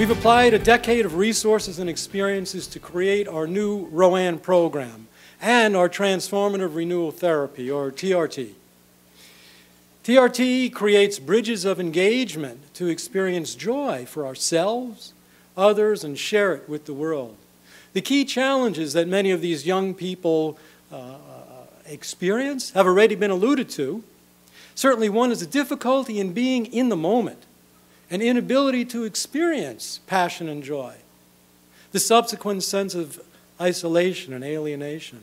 We've applied a decade of resources and experiences to create our new Roanne Program and our Transformative Renewal Therapy, or TRT. TRT creates bridges of engagement to experience joy for ourselves, others, and share it with the world. The key challenges that many of these young people experience have already been alluded to. Certainly one is the difficulty in being in the moment, an inability to experience passion and joy, the subsequent sense of isolation and alienation.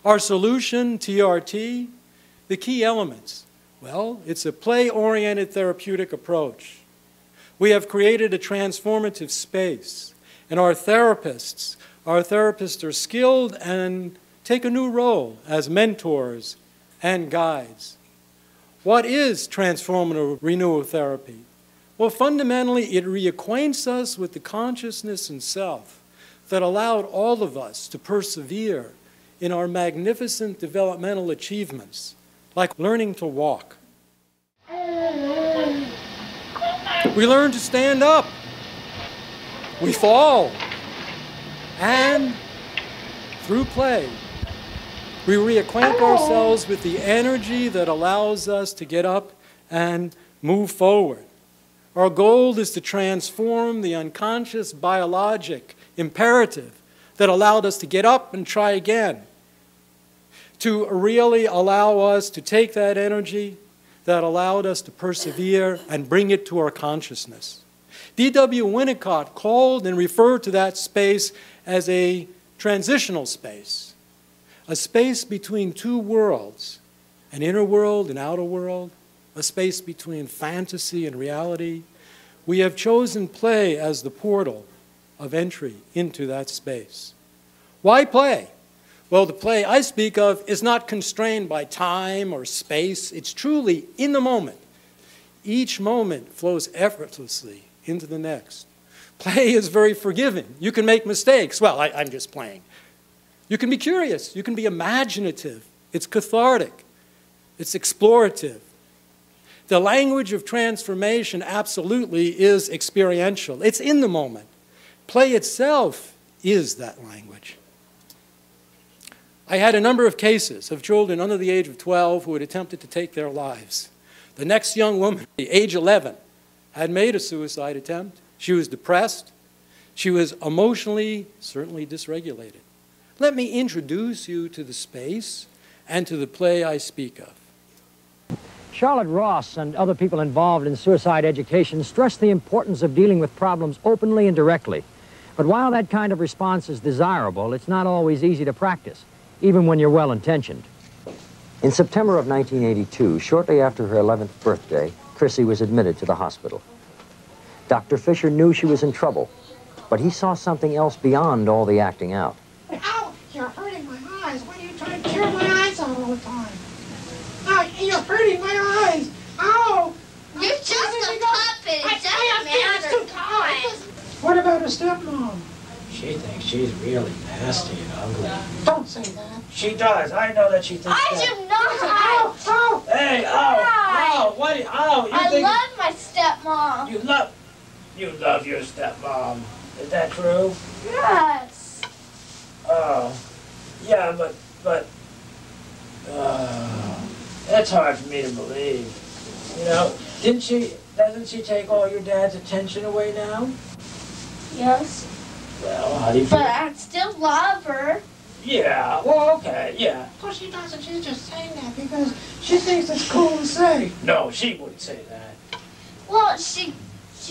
Our solution, TRT, the key elements. Well, it's a play-oriented therapeutic approach. We have created a transformative space, and our therapists are skilled and take a new role as mentors and guides. What is transformative renewal therapy? Well, fundamentally, it reacquaints us with the consciousness and self that allowed all of us to persevere in our magnificent developmental achievements, like learning to walk. We learn to stand up. We fall. And through play, we reacquaint ourselves with the energy that allows us to get up and move forward. Our goal is to transform the unconscious biologic imperative that allowed us to get up and try again, to really allow us to take that energy that allowed us to persevere and bring it to our consciousness. D.W. Winnicott called and referred to that space as a transitional space, a space between two worlds, an inner world and outer world, a space between fantasy and reality. We have chosen play as the portal of entry into that space. Why play? Well, the play I speak of is not constrained by time or space. It's truly in the moment. Each moment flows effortlessly into the next. Play is very forgiving. You can make mistakes. Well, I'm just playing. You can be curious. You can be imaginative. It's cathartic. It's explorative. The language of transformation absolutely is experiential. It's in the moment. Play itself is that language. I had a number of cases of children under the age of 12 who had attempted to take their lives. The next young woman, age 11, had made a suicide attempt. She was depressed. She was emotionally, certainly dysregulated. Let me introduce you to the space and to the play I speak of. Charlotte Ross and other people involved in suicide education stress the importance of dealing with problems openly and directly. But while that kind of response is desirable, it's not always easy to practice, even when you're well-intentioned. In September of 1982, shortly after her 11th birthday, Chrissy was admitted to the hospital. Dr. Fischer knew she was in trouble, but he saw something else beyond all the acting out. Ow! You're hurting my eyes. Why do you try to tear my eyes out all the time? Ow! You're hurting my eyes. Ow! You're just a puppet. It doesn't matter. What about a stepmom? She thinks she's really nasty and ugly. Don't say that. She does. I know that she thinks I that. do not. Ow! Ow! Hey, ow! What? Ow! I love my stepmom. You love your stepmom. Is that true? Yes. Oh, yeah, but that's hard for me to believe. You know, doesn't she take all your dad's attention away now? Yes. Well, how do you feel? But I still love her. Yeah, well, okay, yeah. Of course she doesn't. She's just saying that because she thinks it's cool to say. No, she wouldn't say that. Well, she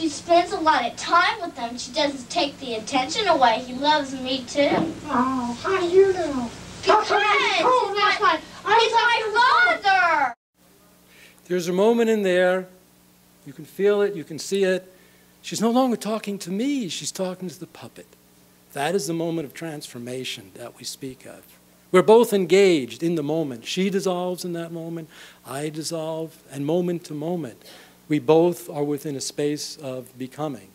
spends a lot of time with him. She doesn't take the attention away. He loves me too. Oh, how do you know? Because he's my father. There's a moment in there, you can feel it, you can see it. She's no longer talking to me, she's talking to the puppet. That is the moment of transformation that we speak of. We're both engaged in the moment. She dissolves in that moment, I dissolve, and moment to moment, we both are within a space of becoming.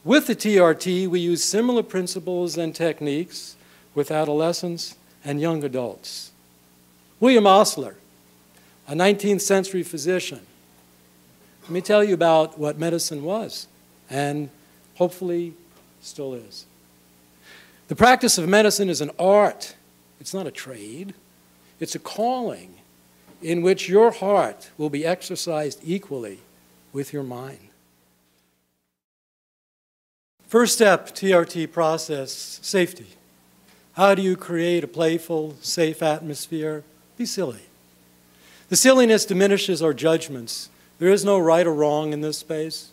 With the TRT, we use similar principles and techniques with adolescents and young adults. William Osler, a 19th century physician. Let me tell you about what medicine was and Hopefully, still is. The practice of medicine is an art. It's not a trade. It's a calling in which your heart will be exercised equally with your mind. First step, TRT process, safety. How do you create a playful, safe atmosphere? Be silly. The silliness diminishes our judgments. There is no right or wrong in this space.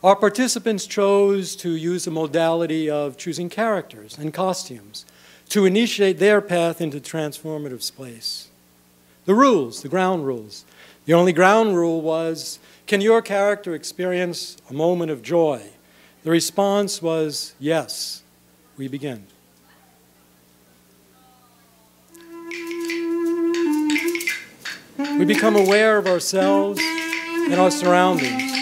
Our participants chose to use a modality of choosing characters and costumes to initiate their path into transformative space. The rules, the ground rules. The only ground rule was, can your character experience a moment of joy? The response was, yes. We begin. We become aware of ourselves and our surroundings.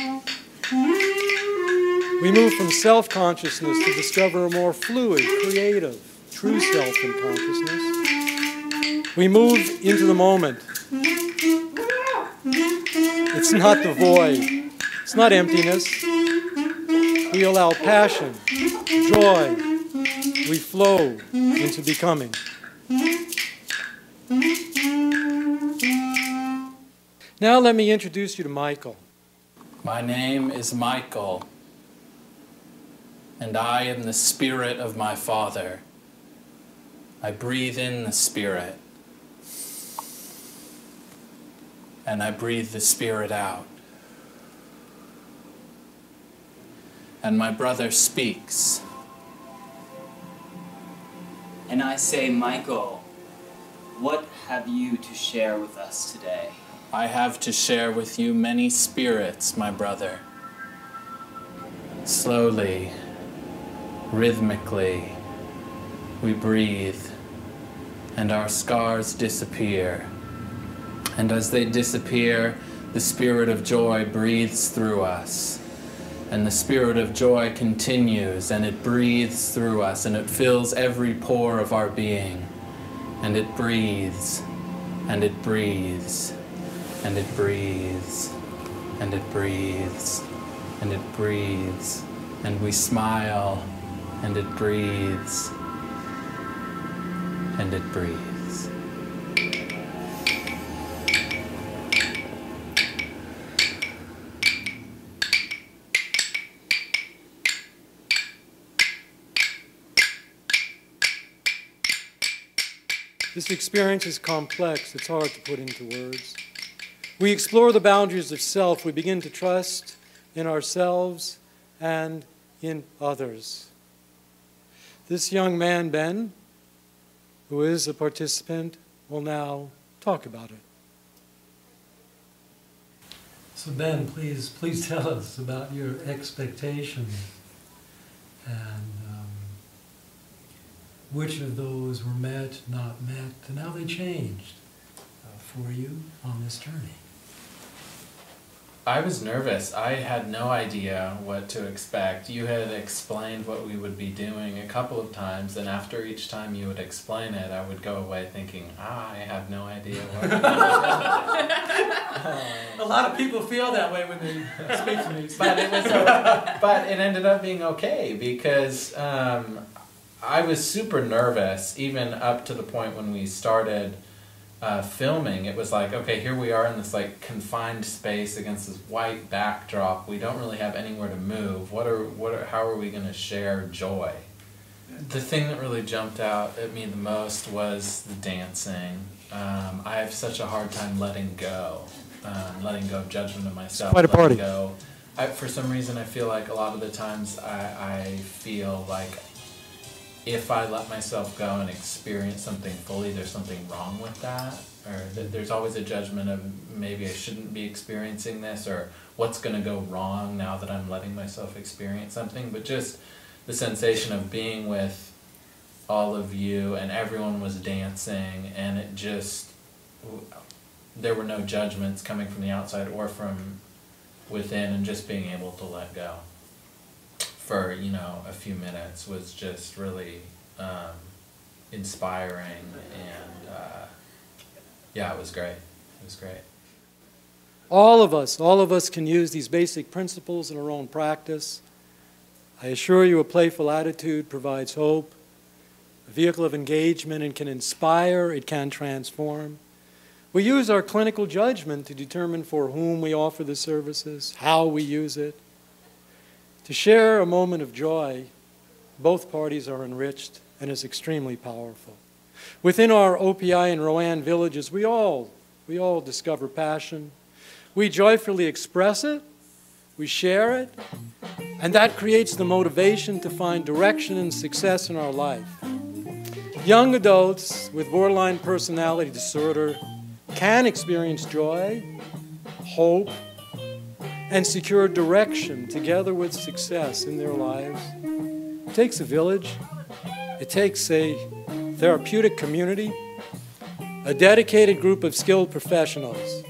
We move from self-consciousness to discover a more fluid, creative, true self in consciousness. We move into the moment. It's not the void. It's not emptiness. We allow passion, joy. We flow into becoming. Now let me introduce you to Michael. My name is Michael, and I am the spirit of my Father. I breathe in the Spirit, and I breathe the Spirit out. And my brother speaks. And I say, Michael, what have you to share with us today? I have to share with you many spirits, my brother. Slowly, rhythmically, we breathe, and our scars disappear. And as they disappear, the spirit of joy breathes through us. And the spirit of joy continues, and it breathes through us, and it fills every pore of our being. And it breathes, and it breathes, and it breathes, and it breathes, and it breathes, and we smile, and it breathes, and it breathes. This experience is complex. It's hard to put into words. We explore the boundaries of self. We begin to trust in ourselves and in others. This young man, Ben, who is a participant, will now talk about it. So Ben, please tell us about your expectations and which of those were met, not met, and how they changed for you on this journey. I was nervous. I had no idea what to expect. You had explained what we would be doing a couple of times, and after each time you would explain it, I would go away thinking, I have no idea what we're doing. A lot of people feel that way when they speak to me. But it ended up being okay, because I was super nervous, even up to the point when we started filming. It was like, okay, here we are in this like confined space against this white backdrop. We don't really have anywhere to move. How are we going to share joy? The thing that really jumped out at me the most was the dancing. I have such a hard time letting go of judgment of myself. Quite a party. For some reason, I feel like a lot of the times I feel like if I let myself go and experience something fully, there's something wrong with that, or there's always a judgment of maybe I shouldn't be experiencing this, or what's going to go wrong now that I'm letting myself experience something. But just the sensation of being with all of you and everyone was dancing, and it just, there were no judgments coming from the outside or from within, and just being able to let go for, a few minutes was just really inspiring, and yeah, it was great. It was great. All of us can use these basic principles in our own practice. I assure you a playful attitude provides hope, a vehicle of engagement, and can inspire, it can transform. We use our clinical judgment to determine for whom we offer the services, how we use it. To share a moment of joy, both parties are enriched and is extremely powerful. Within our OPI and Roanne villages, we all discover passion. We joyfully express it, we share it, and that creates the motivation to find direction and success in our life. Young adults with borderline personality disorder can experience joy, hope, and secure direction together with success in their lives. It takes a village. It takes a therapeutic community, a dedicated group of skilled professionals.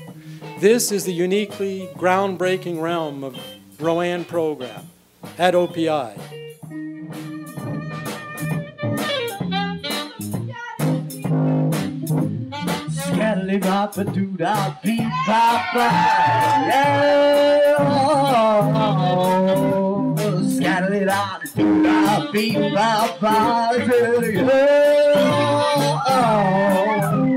This is the uniquely groundbreaking realm of Roanne Program at OPI. Yeah.